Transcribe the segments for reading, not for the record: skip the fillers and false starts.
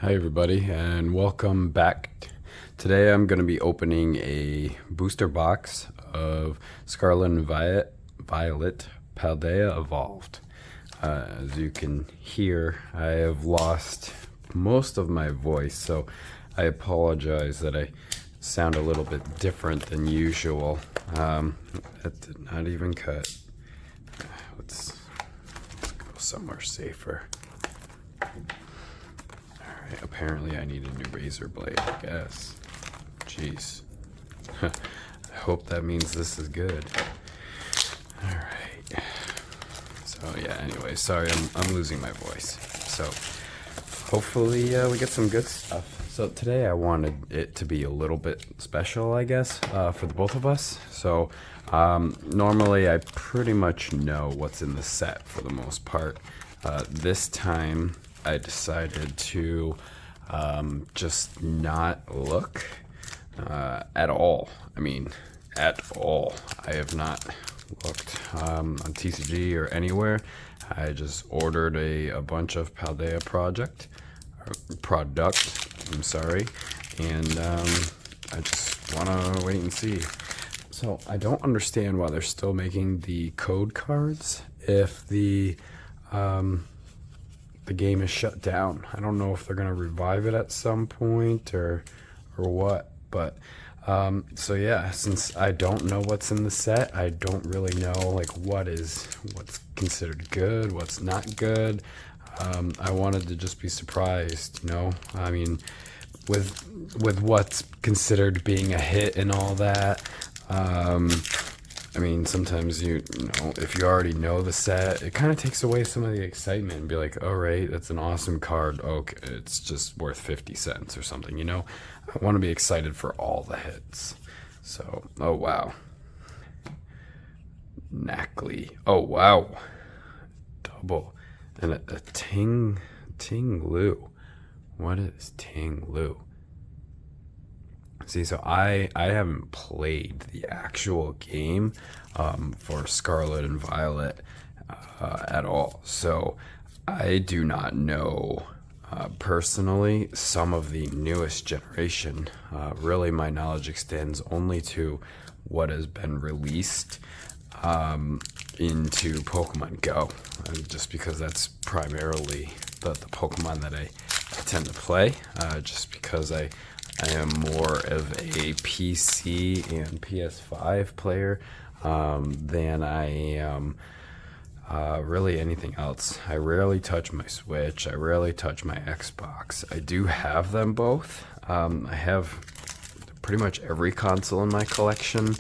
Hi everybody and welcome back. Today I'm going to be opening a booster box of Scarlet and Violet Paldea Evolved. As you can hear, I have lost most of my voice, so I apologize that I sound a little bit different than usual. That did not even cut. Let's go somewhere safer. Apparently I need a new razor blade, I guess. Jeez. I hope that means this is good. Alright. So yeah, anyway, sorry I'm losing my voice. So hopefully we get some good stuff. So today I wanted it to be a little bit special, I guess, for the both of us. So normally I pretty much know what's in the set for the most part. This time I decided to just not look at all. I mean, at all. I have not looked on TCG or anywhere. I just ordered a bunch of Paldea product. I'm sorry, and I just want to wait and see. So I don't understand why they're still making the code cards if the game is shut down. I don't know if they're gonna revive it at some point or what, but so yeah, since I don't know what's in the set, I don't really know like what's considered good, what's not good. I wanted to just be surprised, you know. I mean, with what's considered being a hit and all that. I mean, sometimes you know, if you already know the set, it kind of takes away some of the excitement and be like, all right, that's an awesome card. Okay, it's just worth 50 cents or something, you know? I want to be excited for all the hits. So, oh wow. Knackley. Oh wow. Double. And a Ting Lu. What is Ting Lu? See, so I haven't played the actual game for Scarlet and Violet at all, so I do not know personally some of the newest generation. Really, my knowledge extends only to what has been released into Pokemon Go, just because that's primarily the Pokemon that I tend to play, just because I am more of a PC and PS5 player than I am really anything else. I rarely touch my Switch. I rarely touch my Xbox. I do have them both. I have pretty much every console in my collection,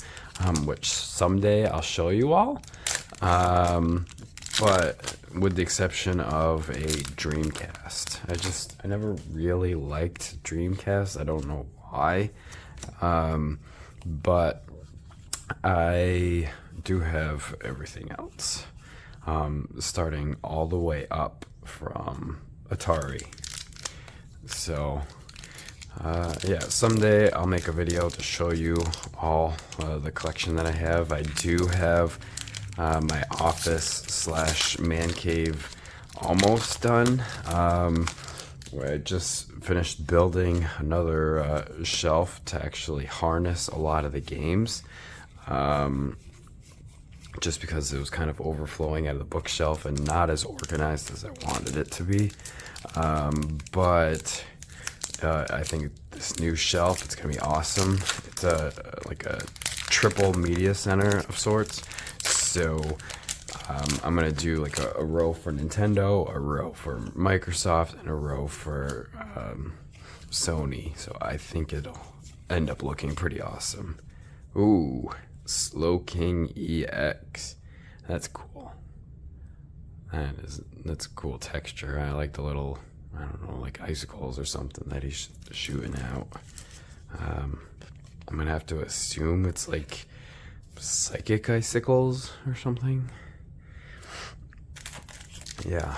which someday I'll show you all. But with the exception of a Dreamcast. I never really liked Dreamcast. I don't know why. But I do have everything else. Starting all the way up from Atari. So, yeah, someday I'll make a video to show you all the collection that I have. I do have my office / man cave almost done, where I just finished building another shelf to actually harness a lot of the games, just because it was kind of overflowing out of the bookshelf and not as organized as I wanted it to be. But I think this new shelf, it's gonna be awesome. It's like a triple media center of sorts. So I'm gonna do like a row for Nintendo, a row for Microsoft, and a row for Sony. So I think it'll end up looking pretty awesome. Ooh, Slow King EX. That's cool. That's a cool texture. I like the little, I don't know, like icicles or something that he's shooting out. I'm gonna have to assume it's like psychic icicles or something. Yeah.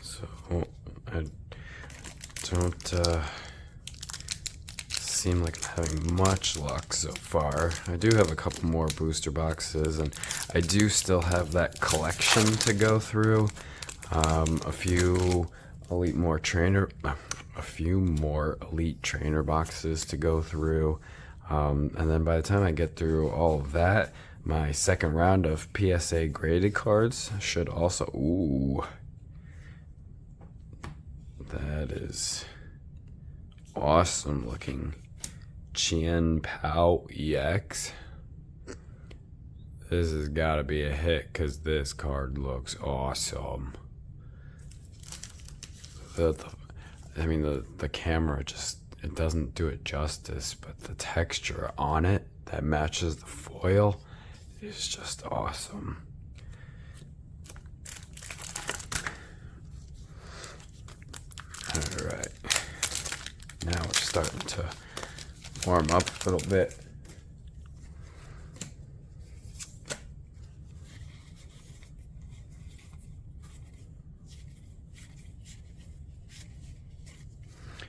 So I don't seem like I'm having much luck so far. I do have a couple more booster boxes, and I do still have that collection to go through. A few more elite trainer boxes to go through, and then by the time I get through all of that, my second round of PSA graded cards should also. Ooh, that is awesome looking. Chien Pao EX. This has got to be a hit because this card looks awesome. I mean, the camera just, it doesn't do it justice, but the texture on it that matches the foil is just awesome. All right, now we're starting to warm up a little bit.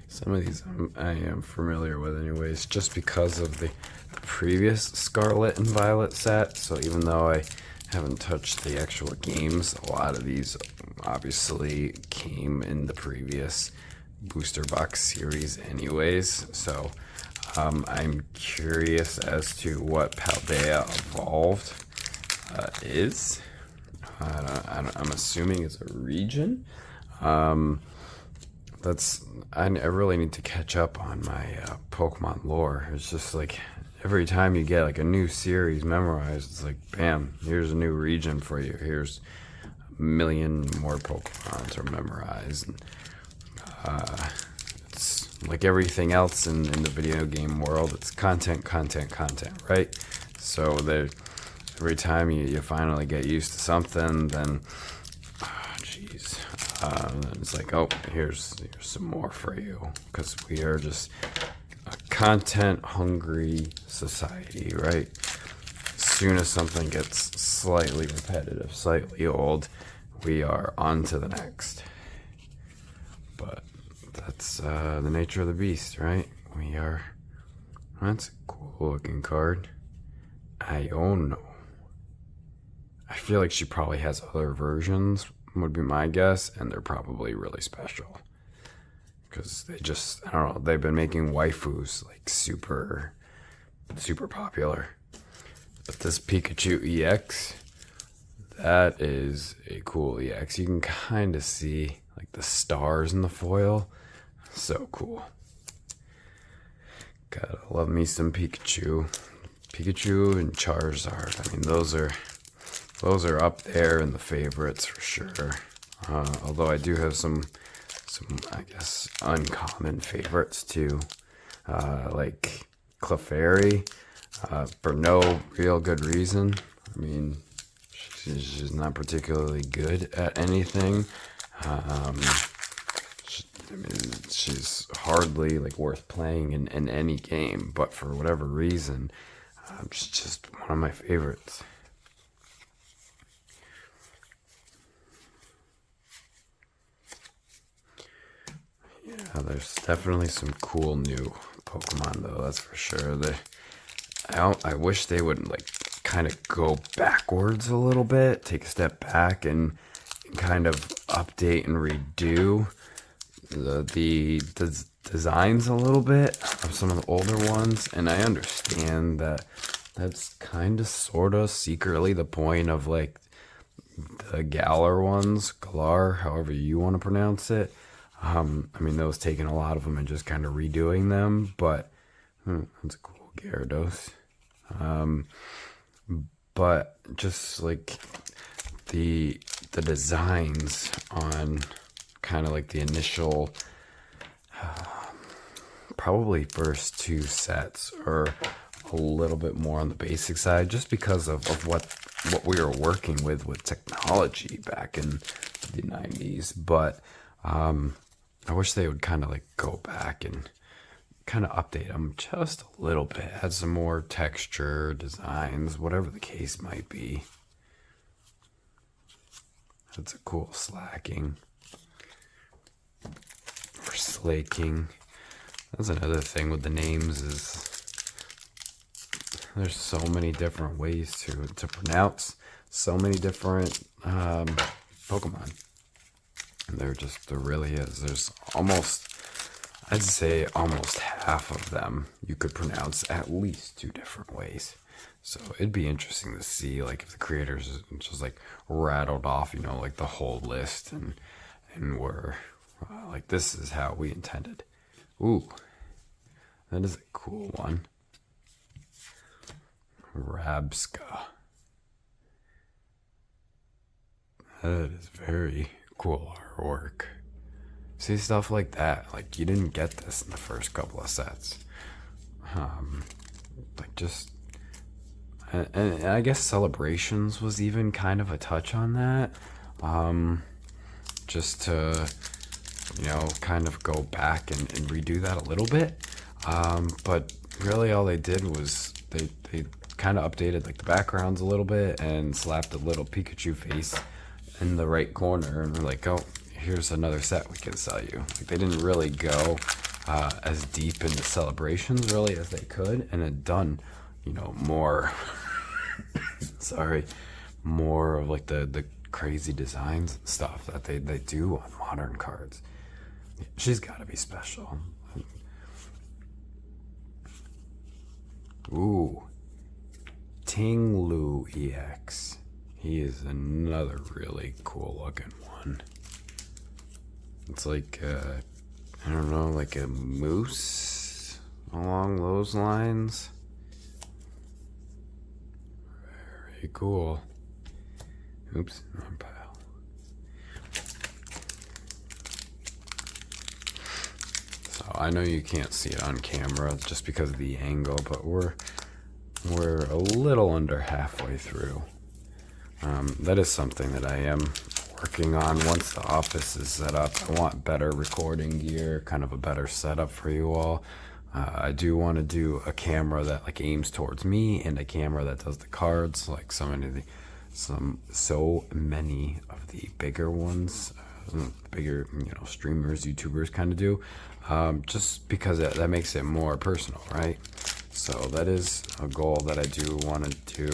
Some of these I am familiar with anyways, just because of the previous Scarlet and Violet set. So even though I haven't touched the actual games, a lot of these obviously came in the previous booster box series anyways. So I'm curious as to what Paldea Evolved is. I'm assuming it's a region. I really need to catch up on my Pokemon lore. It's just like every time you get like a new series memorized, it's like, bam, here's a new region for you. Here's a million more Pokemon to memorize. And, it's like everything else in the video game world. It's content, right? So every time you finally get used to something, then it's like, oh, here's some more for you, because we are just a content-hungry society, right? As soon as something gets slightly repetitive, slightly old, we are on to the next. But that's the nature of the beast, right? That's a cool-looking card. Iono. I feel like she probably has other versions, would be my guess, and they're probably really special because I don't know, they've been making waifus like super popular. But this Pikachu EX, that is a cool EX. You can kind of see like the stars in the foil. So cool. Gotta love me some Pikachu and Charizard. I mean, those are up there in the favorites for sure. Although I do have some I guess uncommon favorites too, like Clefairy, for no real good reason. I mean, she's not particularly good at anything. She's hardly like worth playing in any game, but for whatever reason, she's just one of my favorites. Yeah, there's definitely some cool new Pokemon though, that's for sure. I wish they would like kind of go backwards a little bit, take a step back and kind of update and redo the designs a little bit of some of the older ones. And I understand that that's kind of sort of secretly the point of like the Galar, however you want to pronounce it. I mean, those taking a lot of them and just kind of redoing them, but that's a cool Gyarados. But just like the designs on kind of like the initial, probably first two sets are a little bit more on the basic side, just because of what we were working with technology back in the 90s. But I wish they would kind of like go back and kind of update them just a little bit, add some more texture, designs, whatever the case might be. That's a cool slacking. For slaking. That's another thing with the names, is there's so many different ways to pronounce so many different Pokemon. And there really is. There's I'd say almost half of them you could pronounce at least 2 different ways. So it'd be interesting to see, like, if the creators just like rattled off, like the whole list and were like, this is how we intended. Ooh, that is a cool one. Rabska. That is very cool artwork. See, stuff like that, like, you didn't get this in the first couple of sets. Like, just, and I guess Celebrations was even kind of a touch on that. Just to, kind of go back and redo that a little bit. But really all they did was they kind of updated, like, the backgrounds a little bit and slapped a little Pikachu face in the right corner and were like, oh, here's another set we can sell you. Like, they didn't really go as deep into Celebrations really as they could, and had done, more more of like the crazy designs and stuff that they do on modern cards. She's got to be special. Ooh, Ting-Lu EX. He is another really cool looking one. It's like, I don't know, like a moose along those lines. Very cool. Oops, wrong pile. So I know you can't see it on camera just because of the angle, but we're a little under halfway through. That is something that I am working on once the office is set up. I want better recording gear, kind of a better setup for you all. I do want to do a camera that like aims towards me, and a camera that does the cards, like so many of the bigger ones, bigger streamers, YouTubers kind of do, just because that makes it more personal, right? So that is a goal that I do want to do,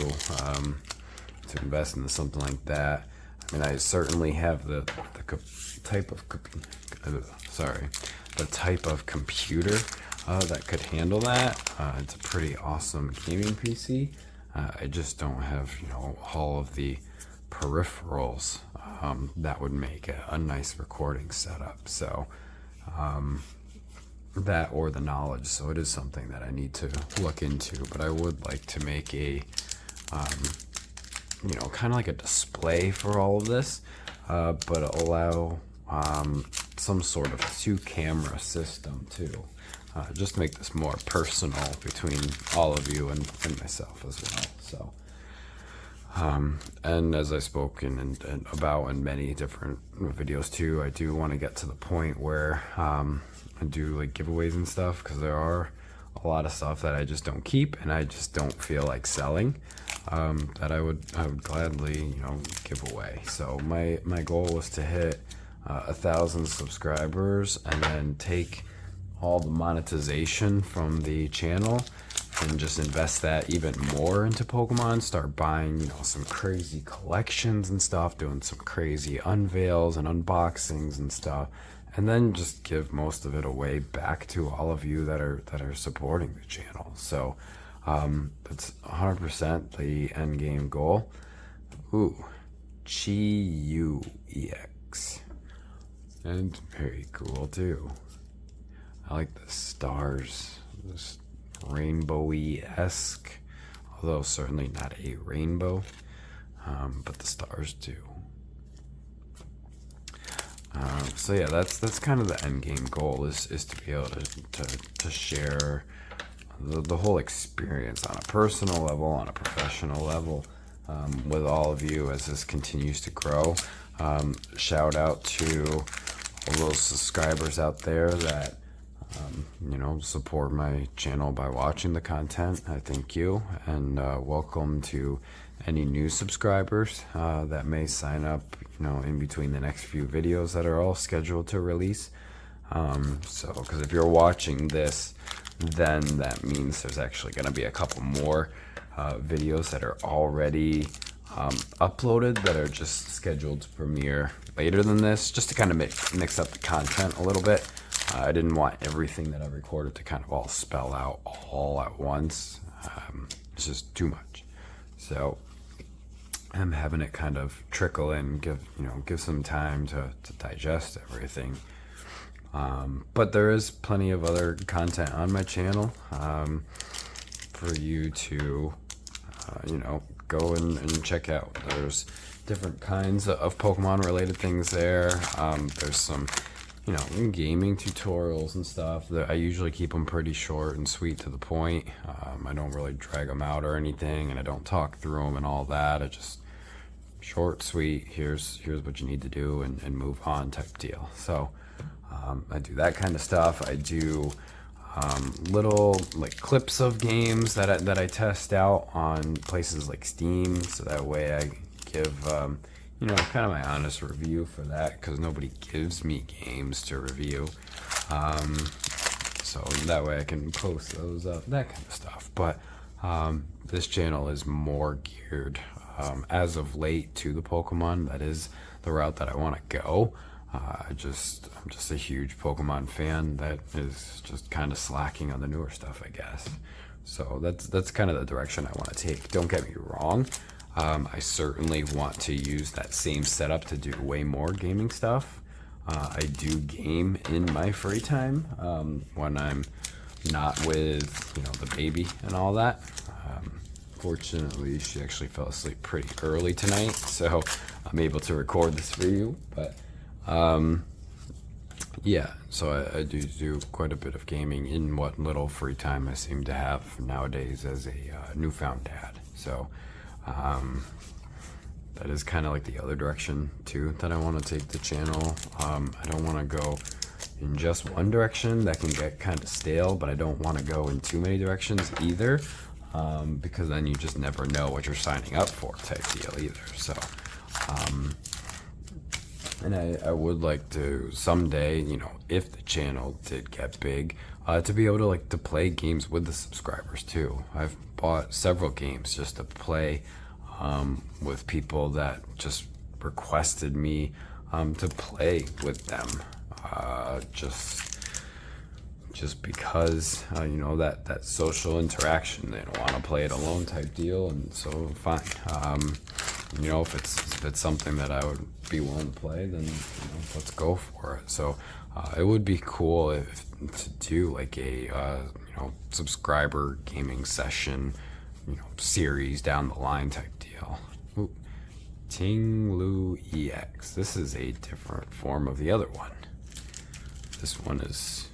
to invest into something like that. I mean, I certainly have the type of computer that could handle that. It's a pretty awesome gaming PC. I just don't have, all of the peripherals that would make a nice recording setup. So that, or the knowledge. So it is something that I need to look into. But I would like to make a kind of like a display for all of this, but allow some sort of 2-camera system too, just to make this more personal between all of you and myself as well. So, and as I spoke and about in many different videos too, I do want to get to the point where I do like giveaways and stuff, because there are a lot of stuff that I just don't keep and I just don't feel like selling, that I would gladly give away. So my goal was to hit 1,000 subscribers and then take all the monetization from the channel and just invest that even more into Pokemon, start buying some crazy collections and stuff, doing some crazy unveils and unboxings and stuff, and then just give most of it away back to all of you that are supporting the channel. So that's 100% the end game goal. Ooh, GUEX, and very cool too. I like the stars, this rainbowy-esque, although certainly not a rainbow, but the stars too. So yeah, that's kind of the end game goal, is to be able to share the whole experience on a personal level, on a professional level, with all of you as this continues to grow. Shout out to all those subscribers out there that support my channel by watching the content. I thank you, and welcome to any new subscribers that may sign up in between the next few videos that are all scheduled to release. So, because if you're watching this, then that means there's actually going to be a couple more videos that are already uploaded that are just scheduled to premiere later than this, just to kind of mix up the content a little bit. I didn't want everything that I recorded to kind of all spell out all at once. It's just too much. So I'm having it kind of trickle in, give some time to digest everything. But there is plenty of other content on my channel for you to, go and check out. There's different kinds of Pokemon related things there. There's some, gaming tutorials and stuff that I usually keep them pretty short and sweet to the point. I don't really drag them out or anything, and I don't talk through them and all that. I just short, sweet. Here's what you need to do and move on type deal. So I do that kind of stuff. I do little like clips of games that I test out on places like Steam, so that way I give kind of my honest review for that, because nobody gives me games to review. So that way I can post those up, that kind of stuff. But this channel is more geared as of late to the Pokemon. That is the route that I want to go. I'm just a huge Pokemon fan that is just kind of slacking on the newer stuff, I guess. So that's kind of the direction I want to take. Don't get me wrong. I certainly want to use that same setup to do way more gaming stuff. I do game in my free time when I'm not with the baby and all that. Fortunately, she actually fell asleep pretty early tonight, so I'm able to record this for you. But yeah, so I do quite a bit of gaming in what little free time I seem to have nowadays as a newfound dad. So that is kind of like the other direction too that I want to take the channel. I don't want to go in just one direction. That can get kind of stale, but I don't want to go in too many directions either, because then you just never know what you're signing up for type deal either. So and I would like to someday, if the channel did get big, to be able to play games with the subscribers too. I've bought several games just to play with people that just requested me to play with them, just because that social interaction. They don't want to play it alone type deal, and so fine. If it's something that I would be willing to play, then let's go for it. So it would be cool to do like a subscriber gaming session, series down the line type deal. Ooh. Ting Lu EX. This is a different form of the other one. This one is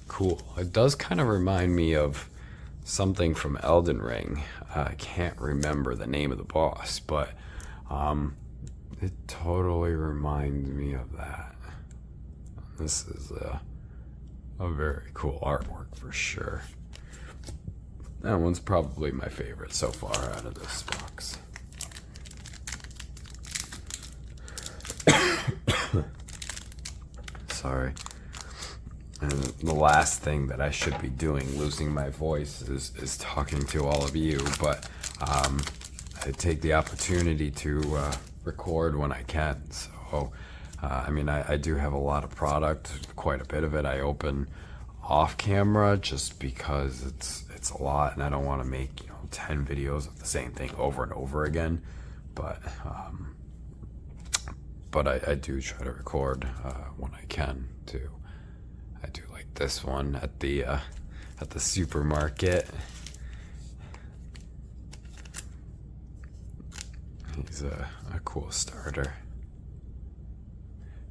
cool. It does kind of remind me of something from Elden Ring. I can't remember the name of the boss, but it totally reminds me of that. This is a very cool artwork for sure. That one's probably my favorite so far out of this box. Sorry. And the last thing that I should be doing, losing my voice, is talking to all of you, but I take the opportunity to record when I can. So I do have a lot of product, quite a bit of it I open off camera, just because it's a lot, and I don't want to make 10 videos of the same thing over and over again. But I do try to record when I can too. I do like this one at the supermarket. He's a cool starter.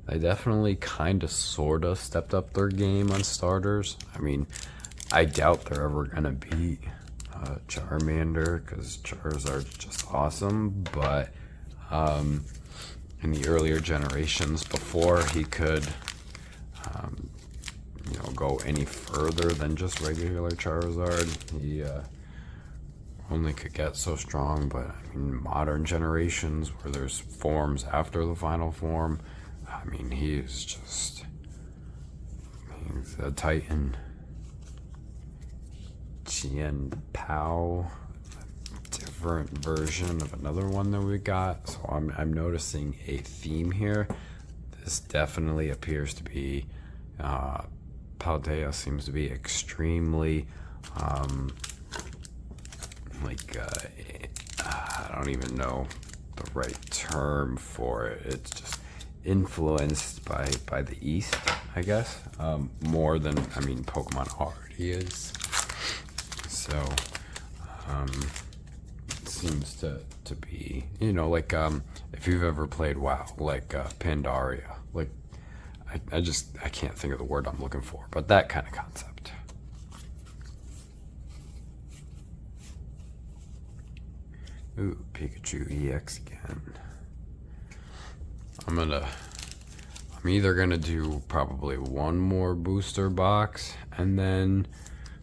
They definitely kind of sort of stepped up their game on starters. I doubt they're ever gonna beat Charmander, because Charizard's just awesome. But in the earlier generations, before he could go any further than just regular Charizard, he only could get so strong. But modern generations, where there's forms after the final form, he is just the Titan Chien Pao, different version of another one that we got. So I'm noticing a theme here. This definitely appears to be Paldea seems to be extremely I don't even know the right term for it. It's just influenced by the East, I guess, more than, I mean, Pokemon already is. So it seems to be, you know, like if you've ever played WoW, like Pandaria, like I can't think of the word I'm looking for, but that kind of concept. Ooh, Pikachu EX again. I'm either gonna do probably one more booster box and then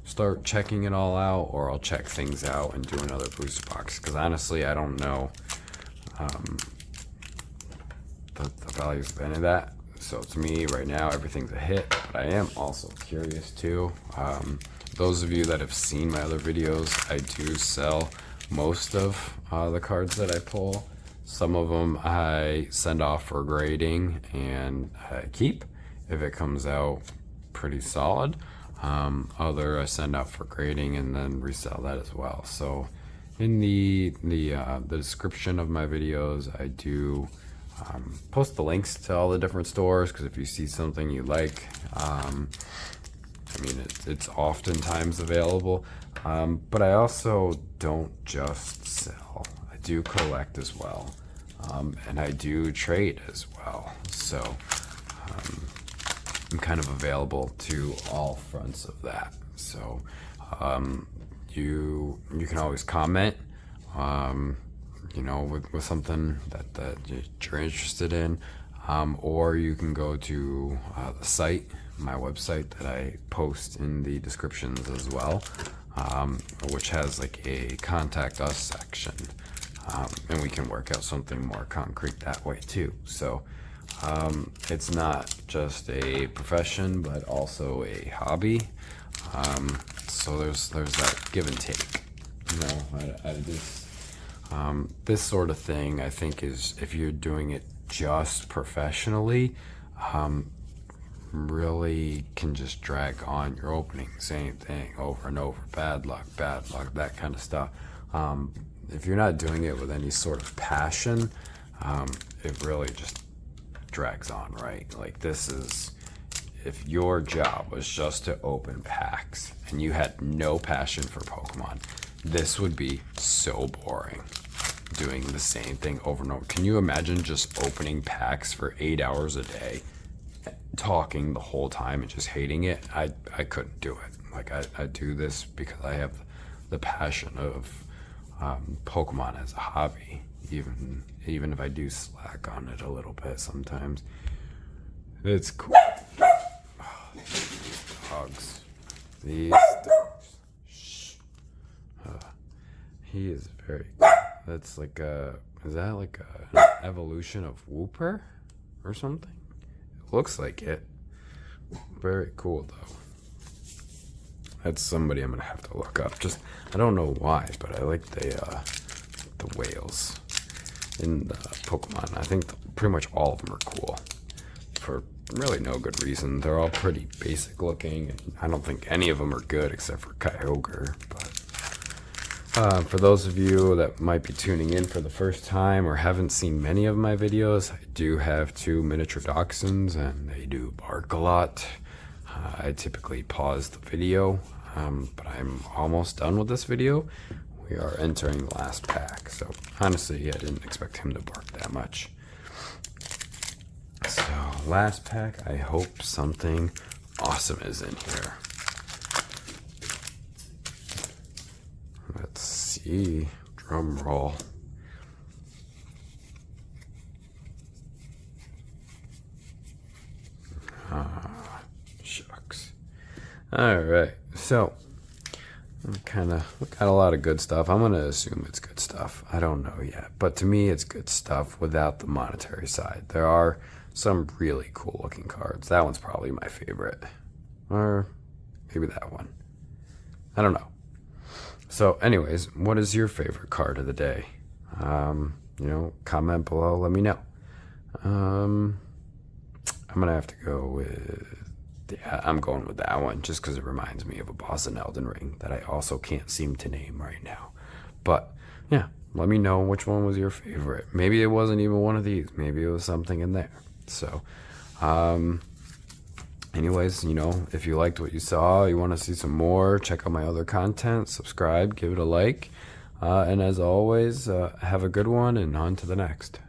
start checking it all out, or I'll check things out and do another booster box, because honestly I don't know the values of any of that. So to me right now everything's a hit, but I am also curious too. Those of you that have seen my other videos, I do sell most of the cards that I pull. Some of them I send off for grading and I keep if it comes out pretty solid. Other I send out for grading and then resell that as well. So in the description of my videos, I do post the links to all the different stores, because if you see something you like, I mean, it's oftentimes available. But I also don't just sell. I do collect as well. And I do trade as well. So I'm kind of available to all fronts of that. So you can always comment, you know, with something that you're interested in, or you can go to the site, my website that I post in the descriptions as well, which has like a contact us section, and we can work out something more concrete that way too. So it's not just a profession but also a hobby, so there's that give and take, you know. This sort of thing, I think, is, if you're doing it just professionally, really can just drag on. Your opening, same thing over and over, bad luck, that kind of stuff. If you're not doing it with any sort of passion, it really just drags on, right? Like, this is, if your job was just to open packs and you had no passion for Pokemon, this would be so boring, doing the same thing over and over. Can you imagine just opening packs for 8 hours a day, talking the whole time and just hating it? I couldn't do it. Like, I do this because I have the passion of Pokemon as a hobby, even if I do slack on it a little bit sometimes. It's cool. Oh, these dogs. Shh. He is very cool. That's like is that like an evolution of Wooper or something? It looks like it. Very cool though. That's somebody I'm gonna have to look up. Just, I don't know why, but I like the whales in the Pokemon. I think pretty much all of them are cool for really no good reason. They're all pretty basic looking, and I don't think any of them are good except for Kyogre. But for those of you that might be tuning in for the first time or haven't seen many of my videos, I do have 2 miniature dachshunds and they do bark a lot. I typically pause the video, but I'm almost done with this video. We are entering the last pack, so honestly I didn't expect him to bark that much. So last pack, I hope something awesome is in here. Let's see, drum roll. Shucks. All right, so we got a lot of good stuff. I'm gonna assume it's good stuff. I don't know yet, but to me it's good stuff without the monetary side. There are some really cool looking cards. That one's probably my favorite. Or maybe that one. I don't know. So anyways, what is your favorite card of the day? Comment below, let me know. I'm gonna have to go with, yeah, I'm going with that one just because it reminds me of a boss in Elden Ring that I also can't seem to name right now. But yeah, let me know which one was your favorite. Maybe it wasn't even one of these. Maybe it was something in there. So anyways, if you liked what you saw, you want to see some more, check out my other content, subscribe, give it a like, and as always, have a good one, and on to the next.